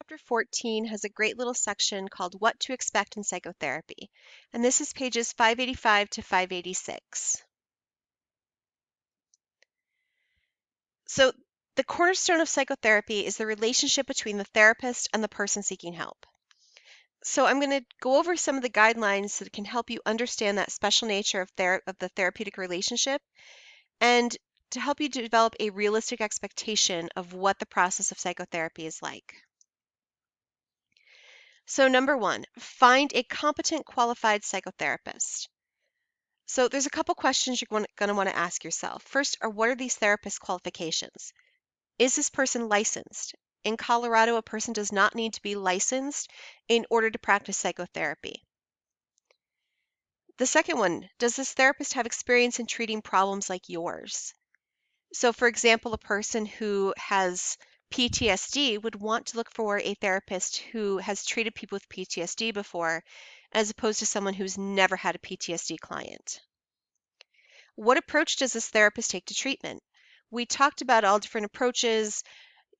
Chapter 14 has a great little section called What to Expect in Psychotherapy, and this is pages 585 to 586. So, the cornerstone of psychotherapy is the relationship between the therapist and the person seeking help. So, I'm going to go over some of the guidelines that can help you understand that special nature of the therapeutic relationship and to help you develop a realistic expectation of what the process of psychotherapy is like. So number one, find a competent, qualified psychotherapist. So there's a couple questions you're going to want to ask yourself. First, what are these therapist qualifications? Is this person licensed? In Colorado, a person does not need to be licensed in order to practice psychotherapy. The second one, does this therapist have experience in treating problems like yours? So for example, a person who has PTSD would want to look for a therapist who has treated people with PTSD before, as opposed to someone who's never had a PTSD client. What approach does this therapist take to treatment? We talked about all different approaches.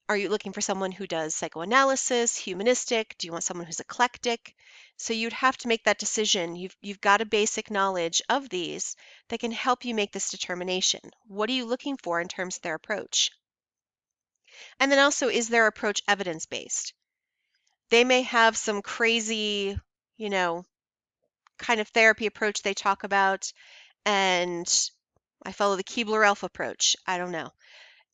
Are you looking for someone who does psychoanalysis, humanistic? Do you want someone who's eclectic? So you'd have to make that decision. You've got a basic knowledge of these that can help you make this determination. What are you looking for in terms of their approach? And then also, is their approach evidence-based? They may have some crazy, kind of therapy approach they talk about, and I follow the Keebler-Elf approach. I don't know.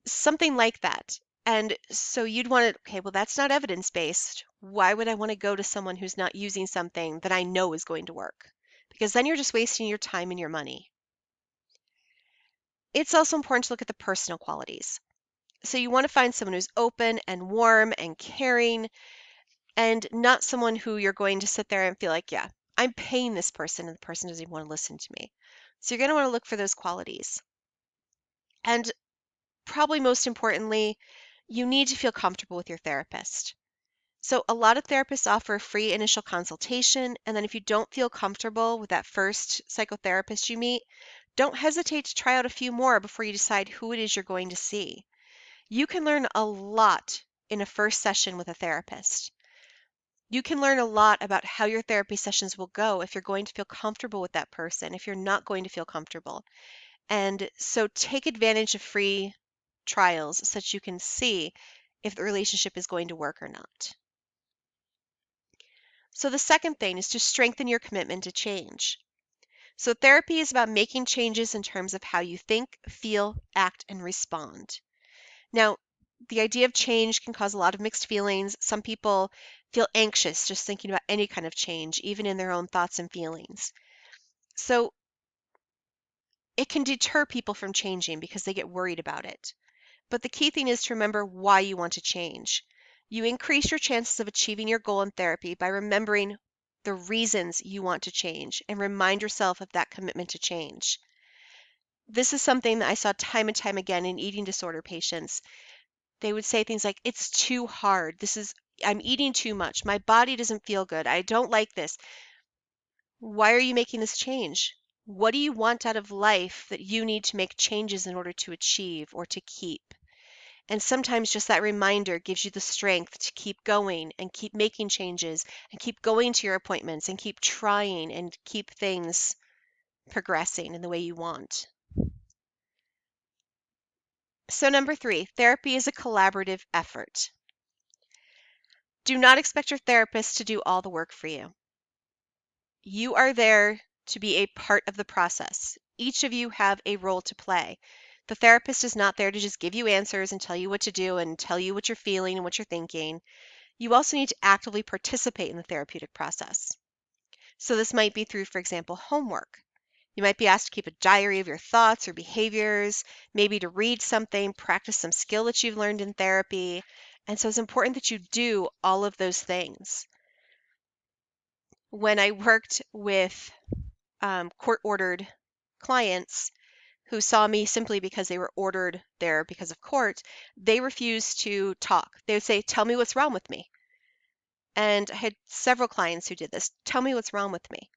Something like that. And so you'd want to, okay, well, that's not evidence-based. Why would I want to go to someone who's not using something that I know is going to work? Because then you're just wasting your time and your money. It's also important to look at the personal qualities. So you want to find someone who's open and warm and caring, and not someone who you're going to sit there and feel like, yeah, I'm paying this person and the person doesn't even want to listen to me. So you're going to want to look for those qualities. And probably most importantly, you need to feel comfortable with your therapist. So a lot of therapists offer a free initial consultation, and then if you don't feel comfortable with that first psychotherapist you meet, don't hesitate to try out a few more before you decide who it is you're going to see. You can learn a lot in a first session with a therapist. You can learn a lot about how your therapy sessions will go if you're going to feel comfortable with that person, if you're not going to feel comfortable. And so take advantage of free trials so that you can see if the relationship is going to work or not. So the second thing is to strengthen your commitment to change. So therapy is about making changes in terms of how you think, feel, act, and respond. Now, the idea of change can cause a lot of mixed feelings. Some people feel anxious just thinking about any kind of change, even in their own thoughts and feelings. So it can deter people from changing because they get worried about it. But the key thing is to remember why you want to change. You increase your chances of achieving your goal in therapy by remembering the reasons you want to change and remind yourself of that commitment to change. This is something that I saw time and time again in eating disorder patients. They would say things like, it's too hard. I'm eating too much. My body doesn't feel good. I don't like this. Why are you making this change? What do you want out of life that you need to make changes in order to achieve or to keep? And sometimes just that reminder gives you the strength to keep going and keep making changes and keep going to your appointments and keep trying and keep things progressing in the way you want. So number 3, therapy is a collaborative effort. Do not expect your therapist to do all the work for you. You are there to be a part of the process. Each of you have a role to play. The therapist is not there to just give you answers and tell you what to do and tell you what you're feeling and what you're thinking. You also need to actively participate in the therapeutic process. So this might be through, for example, homework. You might be asked to keep a diary of your thoughts or behaviors, maybe to read something, practice some skill that you've learned in therapy. And so it's important that you do all of those things. When I worked with court-ordered clients who saw me simply because they were ordered there because of court, they refused to talk. They would say, tell me what's wrong with me. And I had several clients who did this. Tell me what's wrong with me.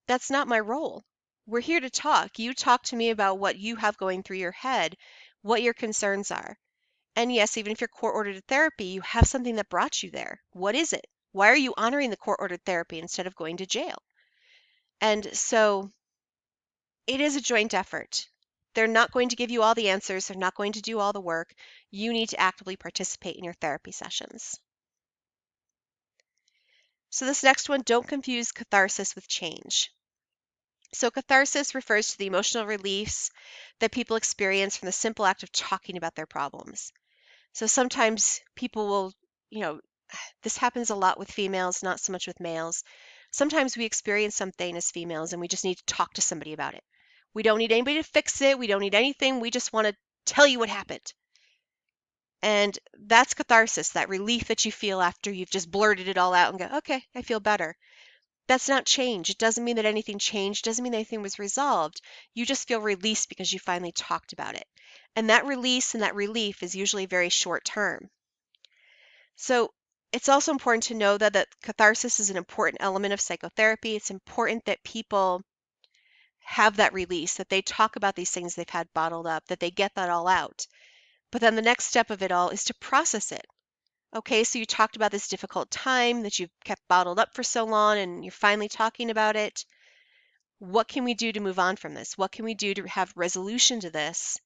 That's not my role. We're here to talk. You talk to me about what you have going through your head, what your concerns are. And yes, even if you're court-ordered to therapy, you have something that brought you there. What is it? Why are you honoring the court-ordered therapy instead of going to jail? And so it is a joint effort. They're not going to give you all the answers. They're not going to do all the work. You need to actively participate in your therapy sessions. So this next one, don't confuse catharsis with change. So catharsis refers to the emotional release that people experience from the simple act of talking about their problems. So sometimes people will, you know, this happens a lot with females, not so much with males. Sometimes we experience something as females and we just need to talk to somebody about it. We don't need anybody to fix it. We don't need anything. We just want to tell you what happened. And that's catharsis, that relief that you feel after you've just blurted it all out and go, okay, I feel better. That's not change. It doesn't mean that anything changed. It doesn't mean anything was resolved. You just feel released because you finally talked about it. And that release and that relief is usually very short term. So it's also important to know that catharsis is an important element of psychotherapy. It's important that people have that release, that they talk about these things they've had bottled up, that they get that all out. But then the next step of it all is to process it. Okay, so you talked about this difficult time that you've kept bottled up for so long and you're finally talking about it. What can we do to move on from this? What can we do to have resolution to this?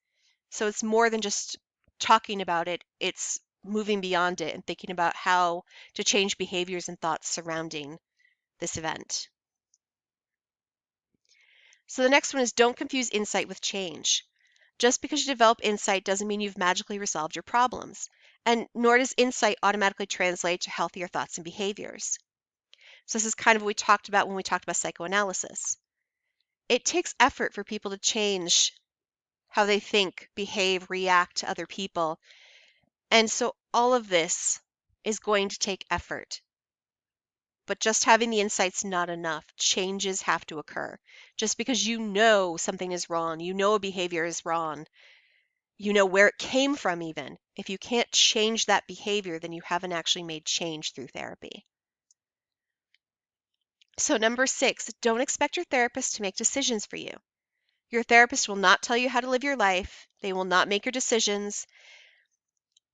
So it's more than just talking about it, it's moving beyond it and thinking about how to change behaviors and thoughts surrounding this event. So the next one is don't confuse insight with change. Just because you develop insight doesn't mean you've magically resolved your problems, and nor does insight automatically translate to healthier thoughts and behaviors. So this is kind of what we talked about when we talked about psychoanalysis. It takes effort for people to change how they think, behave, react to other people. And so all of this is going to take effort. But just having the insight's not enough. Changes have to occur. Just because you know something is wrong, you know a behavior is wrong, you know where it came from even. If you can't change that behavior, then you haven't actually made change through therapy. So number 6, don't expect your therapist to make decisions for you. Your therapist will not tell you how to live your life. They will not make your decisions.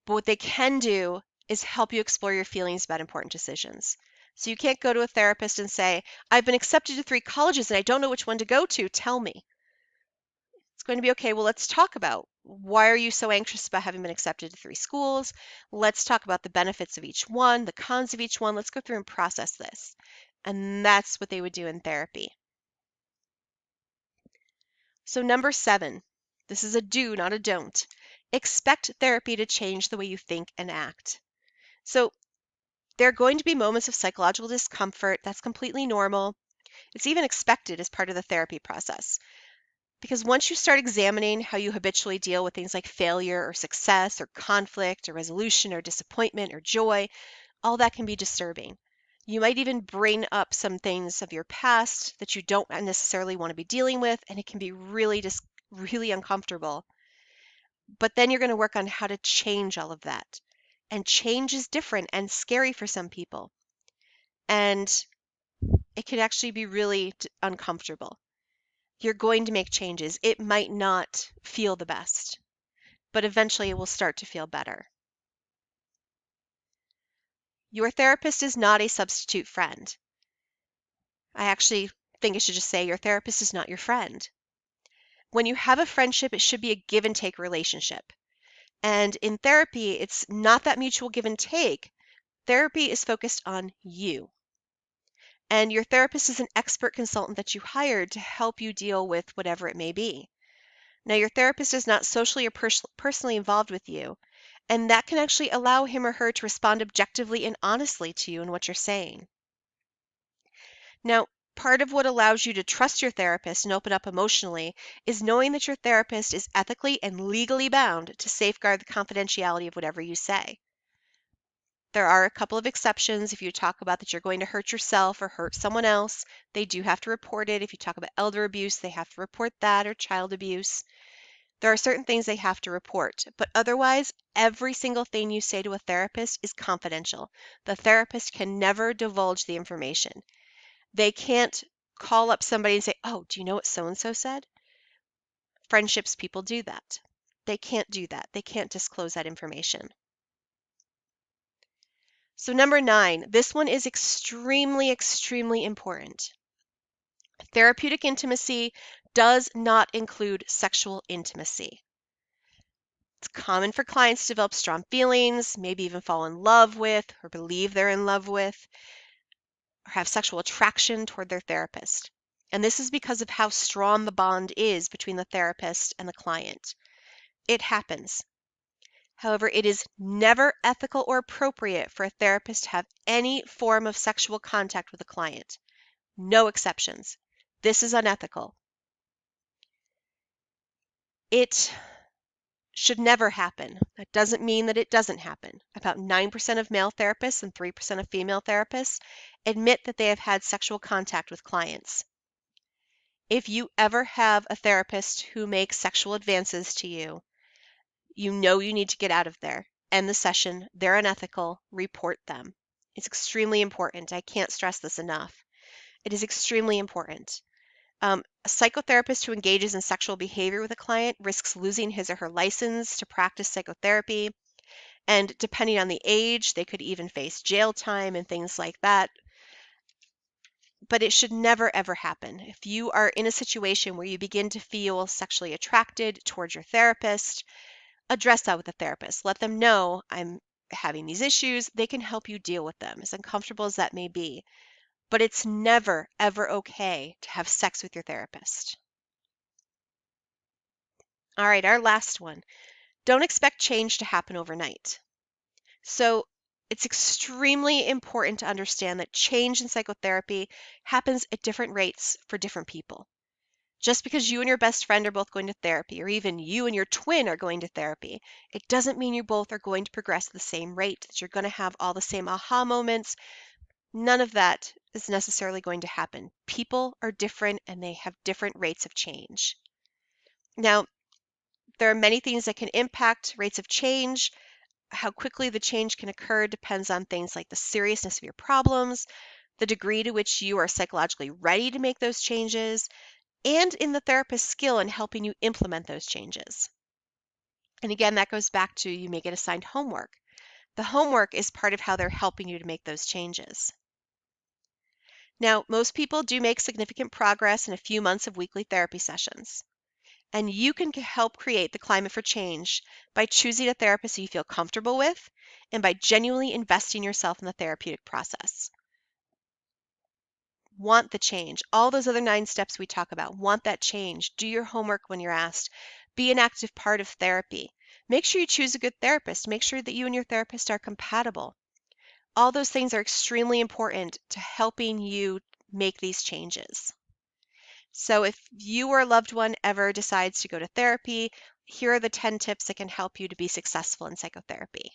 But what they can do is help you explore your feelings about important decisions. So you can't go to a therapist and say, I've been accepted to 3 colleges and I don't know which one to go to. Tell me. It's going to be okay. Well, let's talk about why are you so anxious about having been accepted to 3 schools? Let's talk about the benefits of each one, the cons of each one. Let's go through and process this. And that's what they would do in therapy. So number 7, this is a do, not a don't. Expect therapy to change the way you think and act. So there are going to be moments of psychological discomfort. That's completely normal. It's even expected as part of the therapy process. Because once you start examining how you habitually deal with things like failure or success or conflict or resolution or disappointment or joy, all that can be disturbing. You might even bring up some things of your past that you don't necessarily want to be dealing with, and it can be really uncomfortable. But then you're going to work on how to change all of that. And change is different and scary for some people. And it can actually be really uncomfortable. You're going to make changes. It might not feel the best, but eventually it will start to feel better. Your therapist is not a substitute friend. I actually think I should just say your therapist is not your friend. When you have a friendship, it should be a give and take relationship. And in therapy, it's not that mutual give and take. Therapy is focused on you. And your therapist is an expert consultant that you hired to help you deal with whatever it may be. Now, your therapist is not socially or personally involved with you, and that can actually allow him or her to respond objectively and honestly to you and what you're saying. Now, part of what allows you to trust your therapist and open up emotionally is knowing that your therapist is ethically and legally bound to safeguard the confidentiality of whatever you say. There are a couple of exceptions. If you talk about that you're going to hurt yourself or hurt someone else, they do have to report it. If you talk about elder abuse, they have to report that, or child abuse. There are certain things they have to report, but otherwise, every single thing you say to a therapist is confidential. The therapist can never divulge the information. They can't call up somebody and say, oh, do you know what so-and-so said? Friendships, people do that. They can't do that. They can't disclose that information. So number 9, this one is extremely, extremely important. Therapeutic intimacy does not include sexual intimacy. It's common for clients to develop strong feelings, maybe even fall in love with or believe they're in love with, or have sexual attraction toward their therapist. And this is because of how strong the bond is between the therapist and the client. It happens. However, it is never ethical or appropriate for a therapist to have any form of sexual contact with a client. No exceptions. This is unethical. It should never happen. That doesn't mean that it doesn't happen. About 9% of male therapists and 3% of female therapists admit that they have had sexual contact with clients. If you ever have a therapist who makes sexual advances to you, you know you need to get out of there. End the session. They're unethical. Report them. It's extremely important. I can't stress this enough. It is extremely important. A psychotherapist who engages in sexual behavior with a client risks losing his or her license to practice psychotherapy. And depending on the age, they could even face jail time and things like that. But it should never, ever happen. If you are in a situation where you begin to feel sexually attracted towards your therapist, address that with the therapist. Let them know I'm having these issues. They can help you deal with them, as uncomfortable as that may be. But it's never, ever okay to have sex with your therapist. All right, our last one. Don't expect change to happen overnight. So it's extremely important to understand that change in psychotherapy happens at different rates for different people. Just because you and your best friend are both going to therapy, or even you and your twin are going to therapy, it doesn't mean you both are going to progress at the same rate, that you're going to have all the same aha moments. None of that is necessarily going to happen. People are different and they have different rates of change. Now, there are many things that can impact rates of change. How quickly the change can occur depends on things like the seriousness of your problems, the degree to which you are psychologically ready to make those changes, and in the therapist's skill in helping you implement those changes. And again, that goes back to you may get assigned homework. The homework is part of how they're helping you to make those changes. Now, most people do make significant progress in a few months of weekly therapy sessions. And you can help create the climate for change by choosing a therapist you feel comfortable with and by genuinely investing yourself in the therapeutic process. Want the change. All those other 9 steps we talk about. Want that change. Do your homework when you're asked. Be an active part of therapy. Make sure you choose a good therapist. Make sure that you and your therapist are compatible. All those things are extremely important to helping you make these changes. So if you or a loved one ever decides to go to therapy, here are the 10 tips that can help you to be successful in psychotherapy.